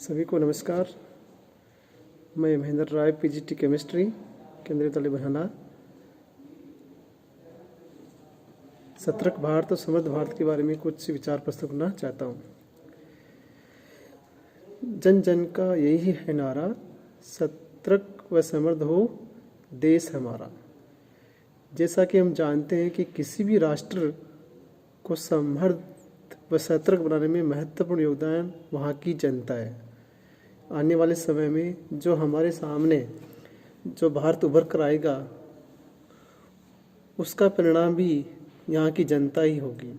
सभी को नमस्कार। मैं महेंद्र राय, पीजीटी केमिस्ट्री, केंद्रीय विद्यालय बरहला। सतर्क भारत और समृद्ध भारत के बारे में कुछ विचार प्रस्तुत करना चाहता हूँ। जन जन का यही है नारा, सतर्क व समृद्ध हो देश हमारा। जैसा कि हम जानते हैं कि किसी भी राष्ट्र को समृद्ध व सतर्क बनाने में महत्वपूर्ण योगदान वहाँ की जनता है। आने वाले समय में जो हमारे सामने जो भारत उभर कर आएगा, उसका परिणाम भी यहाँ की जनता ही होगी।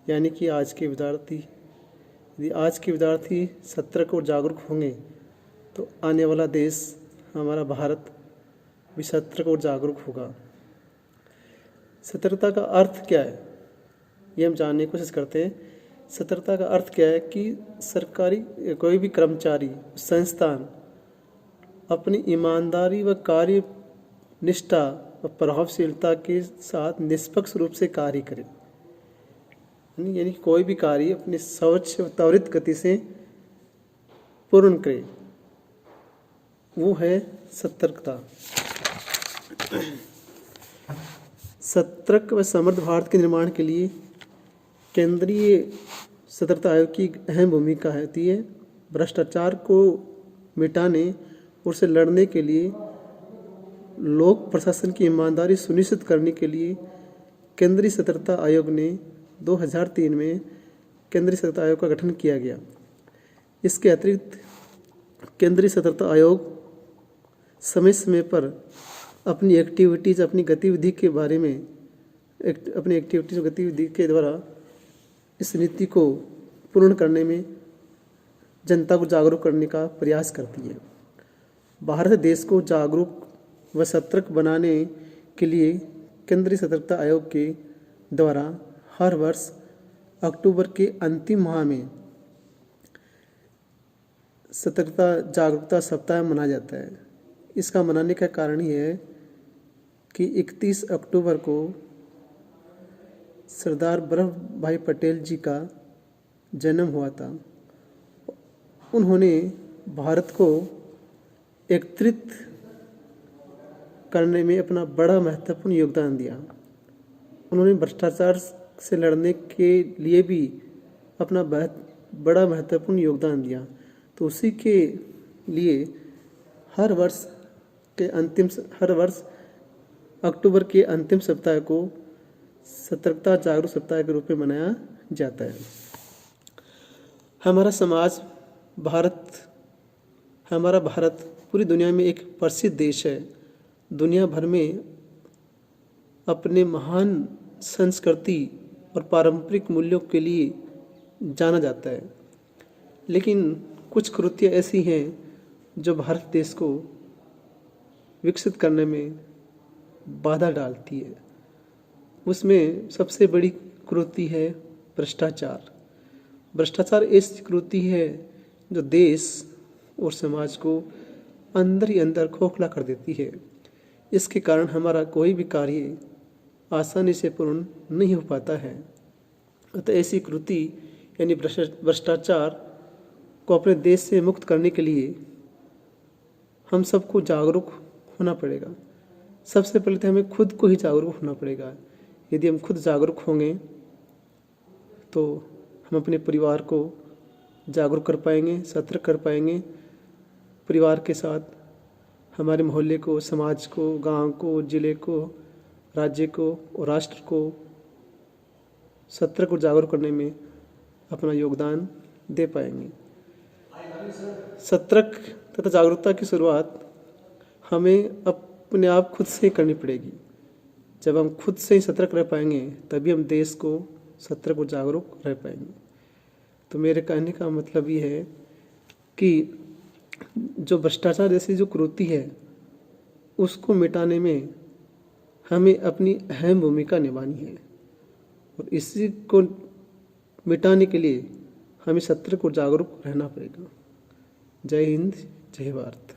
यानी कि आज के विद्यार्थी, यदि आज के विद्यार्थी सतर्क और जागरूक होंगे तो आने वाला देश हमारा भारत भी सतर्क और जागरूक होगा। सतर्कता का अर्थ क्या है, ये हम जानने की कोशिश करते हैं। सतर्कता का अर्थ क्या है कि सरकारी कोई भी कर्मचारी, संस्थान अपनी ईमानदारी व कार्य निष्ठा व प्रभावशीलता के साथ निष्पक्ष रूप से कार्य करे। यानी कोई भी कार्य अपनी स्वच्छ व त्वरित गति से पूर्ण करे, वो है सतर्कता। सतर्क व समृद्ध भारत के निर्माण के लिए केंद्रीय सतर्कता आयोग की अहम भूमिका होती है। भ्रष्टाचार को मिटाने और उसे लड़ने के लिए, लोक प्रशासन की ईमानदारी सुनिश्चित करने के लिए केंद्रीय सतर्कता आयोग ने 2003 में केंद्रीय सतर्कता आयोग का गठन किया गया। इसके अतिरिक्त केंद्रीय सतर्कता आयोग समय समय पर अपनी एक्टिविटीज़, अपनी गतिविधि के बारे में अपनी एक्टिविटीज़ और गतिविधि के द्वारा इस नीति को पूर्ण करने में जनता को जागरूक करने का प्रयास करती है। भारत देश को जागरूक व सतर्क बनाने के लिए केंद्रीय सतर्कता आयोग के द्वारा हर वर्ष अक्टूबर के अंतिम माह में सतर्कता जागरूकता सप्ताह मनाया जाता है। इसका मनाने का कारण ये है कि 31 अक्टूबर को सरदार वल्लभ भाई पटेल जी का जन्म हुआ था। उन्होंने भारत को एकत्रित करने में अपना बड़ा महत्वपूर्ण योगदान दिया। उन्होंने भ्रष्टाचार से लड़ने के लिए भी अपना बड़ा महत्वपूर्ण योगदान दिया। तो उसी के लिए हर वर्ष अक्टूबर के अंतिम सप्ताह को सतर्कता जागरूक सप्ताह के रूप में मनाया जाता है। हमारा भारत पूरी दुनिया में एक प्रसिद्ध देश है। दुनिया भर में अपने महान संस्कृति और पारंपरिक मूल्यों के लिए जाना जाता है। लेकिन कुछ कृतियाँ ऐसी हैं जो भारत देश को विकसित करने में बाधा डालती है। उसमें सबसे बड़ी कुरीति है भ्रष्टाचार। भ्रष्टाचार ऐसी कुरीति है जो देश और समाज को अंदर ही अंदर खोखला कर देती है। इसके कारण हमारा कोई भी कार्य आसानी से पूर्ण नहीं हो पाता है। अतः ऐसी कुरीति यानी भ्रष्टाचार को अपने देश से मुक्त करने के लिए हम सबको जागरूक होना पड़ेगा। सबसे पहले तो हमें खुद को ही जागरूक होना पड़ेगा। यदि हम खुद जागरूक होंगे तो हम अपने परिवार को जागरूक कर पाएंगे, सतर्क कर पाएंगे। परिवार के साथ हमारे मोहल्ले को, समाज को, गांव को, जिले को, राज्य को और राष्ट्र को सतर्क और जागरूक करने में अपना योगदान दे पाएंगे। सतर्क तथा जागरूकता की शुरुआत हमें अपने आप खुद से करनी पड़ेगी। जब हम खुद से ही सतर्क रह पाएंगे तभी हम देश को सतर्क और जागरूक रह पाएंगे। तो मेरे कहने का मतलब ये है कि जो भ्रष्टाचार जैसी जो कुरीति है, उसको मिटाने में हमें अपनी अहम भूमिका निभानी है और इसी को मिटाने के लिए हमें सतर्क और जागरूक रहना पड़ेगा। जय हिंद, जय भारत।